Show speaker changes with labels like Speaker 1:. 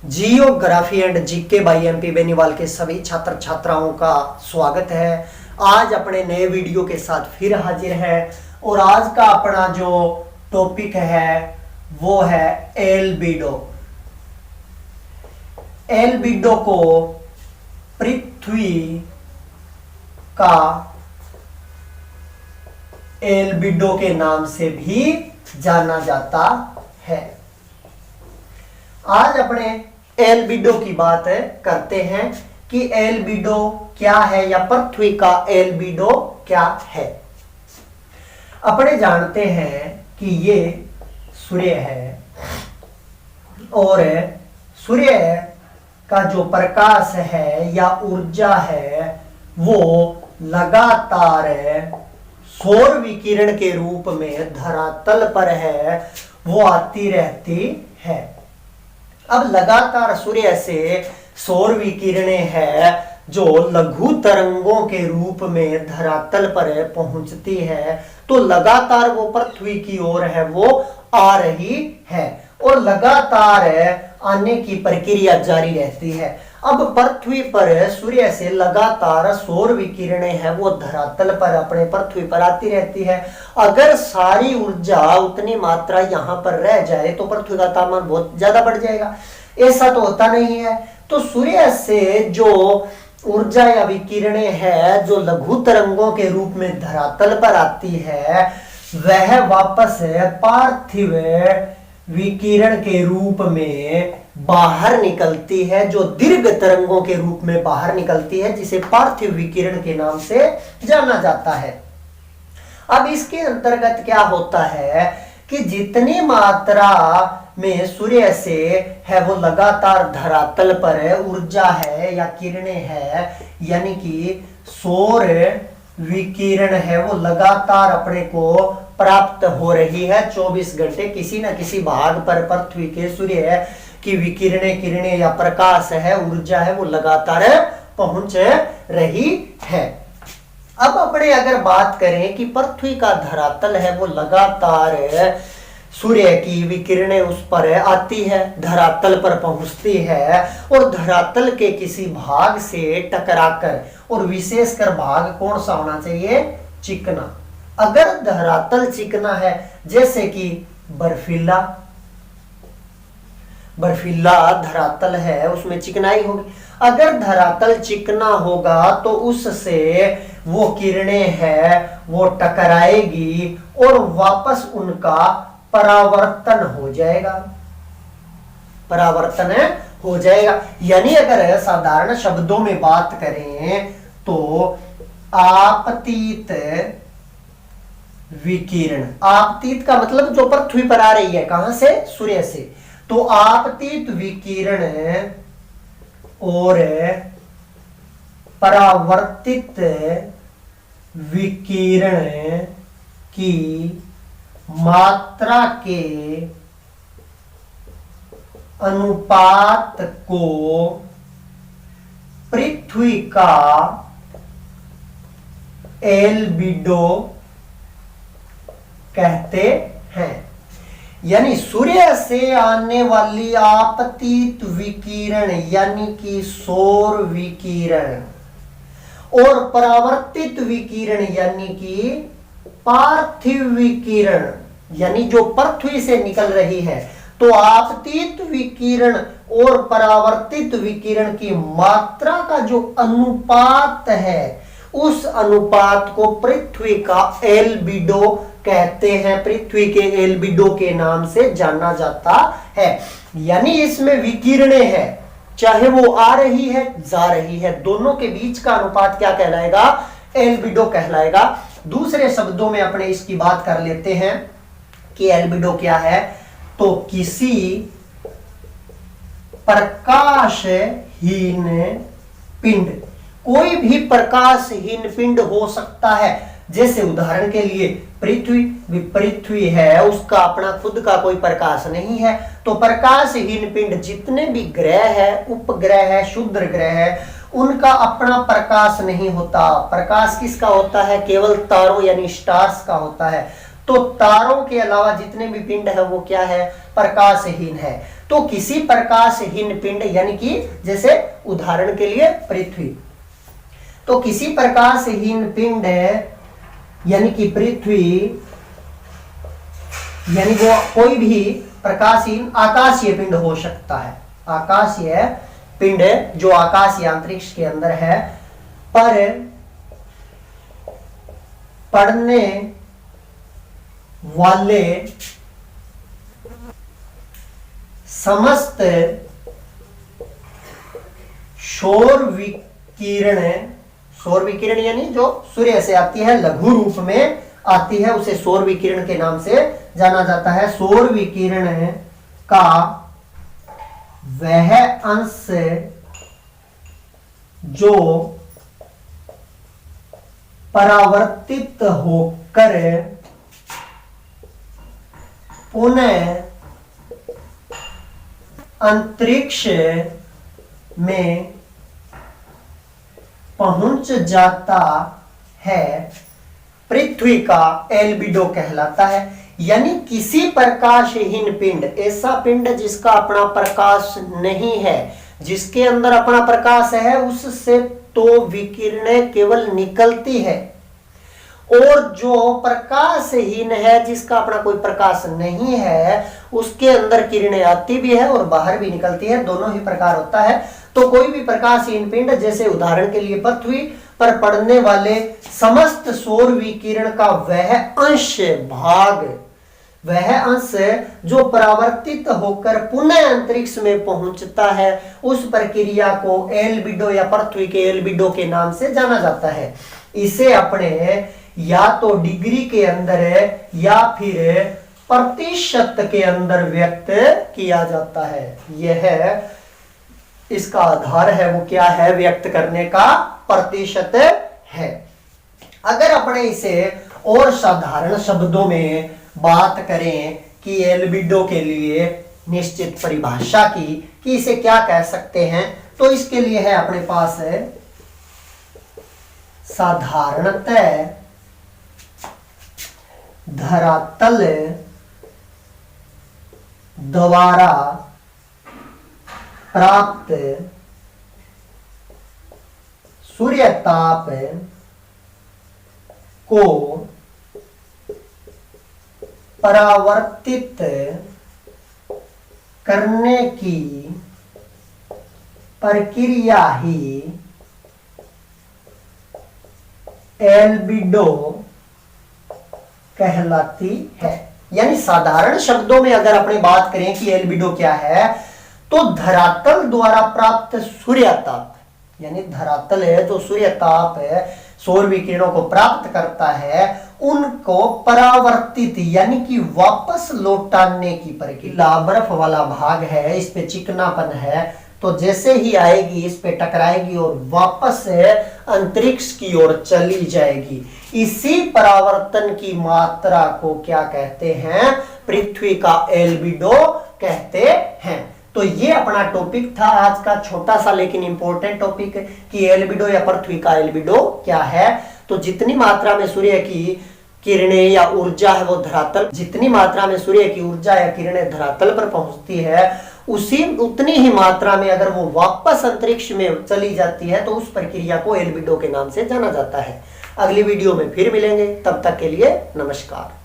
Speaker 1: Geography and GK by MP Beniwal के सभी छात्र छात्राओं का स्वागत है। आज अपने नए वीडियो के साथ फिर हाजिर है और आज का अपना जो टॉपिक है वो है एल्बिडो। एल्बिडो को पृथ्वी का एल्बिडो के नाम से भी जाना जाता है। आज अपने एल्बिडो की बात करते हैं कि एल्बिडो क्या है या पृथ्वी का एल्बिडो क्या है। अपने जानते हैं कि ये सूर्य है और सूर्य का जो प्रकाश है या ऊर्जा है वो लगातार सौर विकिरण के रूप में धरातल पर है वो आती रहती है। अब लगातार सूर्य से सौर विकिरणें है जो लघु तरंगों के रूप में धरातल पर पहुंचती है, तो लगातार वो पृथ्वी की ओर है वो आ रही है और लगातार आने की प्रक्रिया जारी रहती है। अब पृथ्वी पर सूर्य से लगातार सौर विकिरणें है वो धरातल पर अपने पृथ्वी पर आती रहती है। अगर सारी ऊर्जा उतनी मात्रा यहाँ पर रह जाए तो पृथ्वी का तापमान बहुत ज्यादा बढ़ जाएगा। ऐसा तो होता नहीं है। तो सूर्य से जो ऊर्जा या विकिरणें है जो लघु तरंगों के रूप में धरातल पर आती है वह वापस पार्थिव विकिरण के रूप में बाहर निकलती है, जो दीर्घ तरंगों के रूप में बाहर निकलती है, जिसे पार्थिव विकिरण के नाम से जाना जाता है। अब इसके अंतर्गत क्या होता है कि जितनी मात्रा में सूर्य से है वो लगातार धरातल पर ऊर्जा है या किरणें है यानी कि सौर विकिरण है वो लगातार अपने को प्राप्त हो रही है 24 घंटे किसी न किसी भाग पर पृथ्वी के सूर्य की किरणें या प्रकाश है ऊर्जा है वो लगातार पहुंच रही है। अब अपने अगर बात करें कि पृथ्वी का धरातल है वो लगातार सूर्य की विकिरणें उस पर आती है, धरातल पर पहुंचती है और धरातल के किसी भाग से टकराकर, और विशेषकर भाग कौन सा होना चाहिए? चिकना। अगर धरातल चिकना है जैसे कि बर्फीला धरातल है उसमें चिकनाई होगी। अगर धरातल चिकना होगा तो उससे वो किरणें है वो टकराएगी और वापस उनका परावर्तन हो जाएगा। यानी अगर साधारण शब्दों में बात करें तो आपतित विकिरण, आपतित का मतलब जो पृथ्वी पर आ रही है, कहां से? सूर्य से। तो आपतित विकिरण और परावर्तित विकिरण की मात्रा के अनुपात को पृथ्वी का एल्बिडो कहते हैं। यानी सूर्य से आने वाली आपतित विकिरण यानी कि सौर विकिरण और परावर्तित विकिरण यानी कि पार्थिव विकिरण यानी जो पृथ्वी से निकल रही है, तो आपतित विकिरण और परावर्तित विकिरण की मात्रा का जो अनुपात है उस अनुपात को पृथ्वी का एल्बिडो कहते हैं, पृथ्वी के एल्बिडो के नाम से जाना जाता है। यानी इसमें विकिरणें हैं, चाहे वो आ रही है जा रही है, दोनों के बीच का अनुपात क्या कहलाएगा? एल्बिडो कहलाएगा। दूसरे शब्दों में अपने इसकी बात कर लेते हैं कि एल्बिडो क्या है। तो किसी प्रकाशहीन पिंड, कोई भी प्रकाशहीन पिंड हो सकता है, जैसे उदाहरण के लिए पृथ्वी है उसका अपना खुद का कोई प्रकाश नहीं है, तो प्रकाशहीन पिंड जितने भी ग्रह है, उपग्रह है, क्षुद्र ग्रह है, उनका अपना प्रकाश नहीं होता। प्रकाश किसका होता है? केवल तारों यानी स्टार्स का होता है। तो तारों के अलावा जितने भी पिंड है वो क्या है, प्रकाशहीन है। तो किसी प्रकाशहीन पिंड यानी कि जैसे उदाहरण के लिए पृथ्वी, तो किसी प्रकाशहीन पिंड यानी कि पृथ्वी, यानी वो कोई भी प्रकाशहीन आकाशीय पिंड हो सकता है, आकाशीय पिंड जो आकाशीय अंतरिक्ष के अंदर है, पर पड़ने वाले समस्त सौर विकिरण यानी जो सूर्य से आती है, लघु रूप में आती है, उसे सौर विकिरण के नाम से जाना जाता है। सौर विकिरण का वह अंश जो परावर्तित होकर पुनः अंतरिक्ष में पहुंच जाता है, पृथ्वी का एल्बिडो कहलाता है। यानी किसी प्रकाशहीन पिंड, ऐसा पिंड जिसका अपना प्रकाश नहीं है, जिसके अंदर अपना प्रकाश है, उससे तो विकिरणें केवल निकलती है, और जो प्रकाशहीन है जिसका अपना कोई प्रकाश नहीं है, उसके अंदर किरणें आती भी है और बाहर भी निकलती है, दोनों ही प्रकार होता है। तो कोई भी प्रकाशहीन पिंड, जैसे उदाहरण के लिए पृथ्वी पर पड़ने वाले समस्त सौर विकिरण का वह अंश भाग, वह अंश जो परावर्तित होकर पुनः अंतरिक्ष में पहुंचता है, उस प्रक्रिया को एल्बिडो या पृथ्वी के एल्बिडो के नाम से जाना जाता है। इसे अपने या तो डिग्री के अंदर या फिर प्रतिशत के अंदर व्यक्त किया जाता है। यह इसका आधार है, वो क्या है, व्यक्त करने का प्रतिशत है। अगर अपने इसे और साधारण शब्दों में बात करें कि एल्बिडो के लिए निश्चित परिभाषा की, कि इसे क्या कह सकते हैं, तो इसके लिए है अपने पास है साधारणतः धरातल द्वारा प्राप्त सूर्य ताप को परावर्तित करने की प्रक्रिया ही एल्बिडो कहलाती है। यानी साधारण शब्दों में अगर अपने बात करें कि एल्बिडो क्या है, तो धरातल द्वारा प्राप्त सूर्य ताप, यानी धरातल है तो सूर्य ताप है, सौर विकिरणों को प्राप्त करता है, उनको परावर्तित यानी कि वापस लौटाने की प्रक्रिया। बर्फ वाला भाग है, इस पे चिकनापन है, तो जैसे ही आएगी इस पे टकराएगी और वापस अंतरिक्ष की ओर चली जाएगी। इसी परावर्तन की मात्रा को क्या कहते हैं, पृथ्वी का एल्बिडो कहते हैं। तो ये अपना टॉपिक था आज का, छोटा सा लेकिन इंपॉर्टेंट टॉपिक, कि एल्बिडो या पृथ्वी का एल्बिडो क्या है। तो जितनी मात्रा में सूर्य की किरणें या ऊर्जा है वो धरातल, जितनी मात्रा में सूर्य की ऊर्जा या किरणें धरातल पर पहुंचती है, उतनी ही मात्रा में अगर वो वापस अंतरिक्ष में चली जाती है, तो उस प्रक्रिया को एल्बिडो के नाम से जाना जाता है। अगली वीडियो में फिर मिलेंगे, तब तक के लिए नमस्कार।